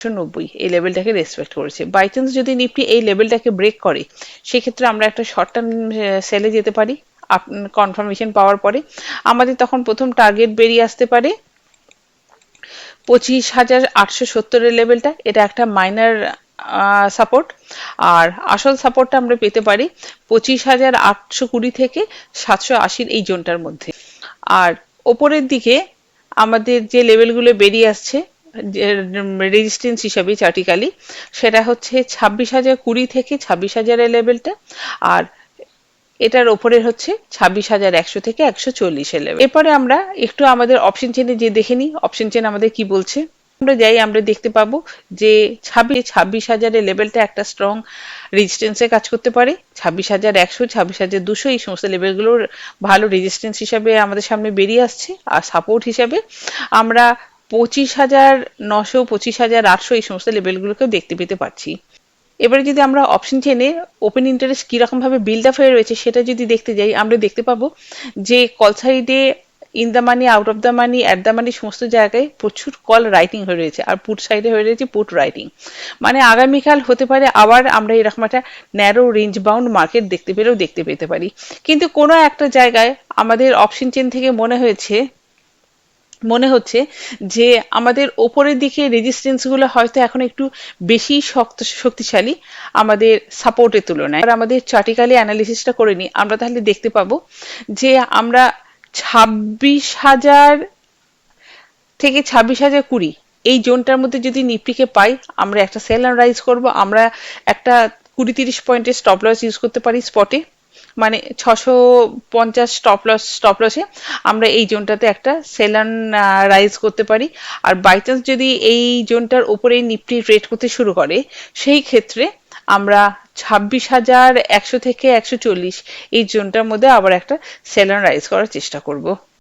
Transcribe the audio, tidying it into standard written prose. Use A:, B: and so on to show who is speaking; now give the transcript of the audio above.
A: 90 এই লেভেলটাকে রেসপেক্ট করেছে। By chance যদি নিফটি এই লেভেলটাকে ব্রেক করে, সেক্ষেত্রে আমরা একটা শর্ট টার্ম সেলে যেতে পারি কনফার্মেশন পাওয়ার পরে। আমাদের তখন প্রথম টার্গেট বেরিয়ে আসতে পারে 25,870 এর লেভেলটা, এটা একটা মাইনার সাপোর্ট। আর আসল সাপোর্টটা আমরা পেতে পারি 25,820 থেকে 780 এই জোনটার মধ্যে। আর ওপরের দিকে আমাদের যে লেভেলগুলো বেরিয়ে আসছে রেজিস্ট্যান্স হিসাবে চার্টিক্যালি, সেটা হচ্ছে 26,020 থেকে 26,000 এর লেভেলটা। আর এটার ওপরে হচ্ছে 26,100 থেকে 140 এর লেভেল। এরপরে আমরা একটু আমাদের অপশন চেনে যে দেখে নিই অপশন চেন আমাদের কি বলছে। আমরা যাই, আমরা দেখতে পাবো যে 26,000 এর লেভেলটা একটা স্ট্রং রেজিস্ট্যান্সে কাজ করতে পারে। 26,100, 26,200 এই সমস্ত লেভেলগুলোর ভালো রেজিস্ট্যান্স হিসাবে আমাদের সামনে বেরিয়ে আসছে। আর সাপোর্ট হিসাবে আমরা 25,900, 25,800 এই সমস্ত লেভেলগুলোকেও দেখতে পেতে পাচ্ছি। এবারে যদি আমরা অপশন চেনে ওপেন ইন্টারেস্ট কিরকম ভাবে বিল্ড আপ হয়ে রয়েছে সেটা যদি দেখতে যাই, আমরা দেখতে পাবো যে কল সাইডে in the money, out of the money, at the money সমস্ত জায়গায় প্রচুর কল রাইটিং হয়ে রয়েছে। আর পুট সাইডে হয়ে রয়েছে পুট রাইটিং। মানে আগামীকাল হতে পারে আবার আমরা এরকম একটা ন্যারো রেঞ্জ বাউন্ড মার্কেট দেখতে পেতে পারি। কিন্তু কোনো একটা জায়গায় আমাদের অপশন চেন থেকে মনে হচ্ছে যে আমাদের ওপরের দিকে রেজিস্ট্যান্স গুলো হয়তো এখন একটু বেশি শক্তিশালী আমাদের সাপোর্টের তুলনায়। আর আমাদের চার্টিক্যালি অ্যানালিসিসটা করে নিই, আমরা তাহলে দেখতে পাবো যে আমরা 26,000 থেকে 26,020 এই জোনটার মধ্যে যদি নিফটিকে পাই, আমরা একটা সেল অ্যান্ড রাইজ করবো। আমরা একটা 20-30 পয়েন্টের স্টপ লস ইউজ করতে পারি স্পটে, মানে 650 স্টপ লসে আমরা এই জোনটাতে একটা সেল অ্যান্ড রাইজ করতে পারি। আর বাই চান্স যদি এই জোনটার উপরে নিফটি ট্রেড করতে শুরু করে, সেই ক্ষেত্রে আমরা 26,100 থেকে 140 এই জোনটার মধ্যে আবার একটা সেল অ্যান্ড রাইজ করার চেষ্টা করব।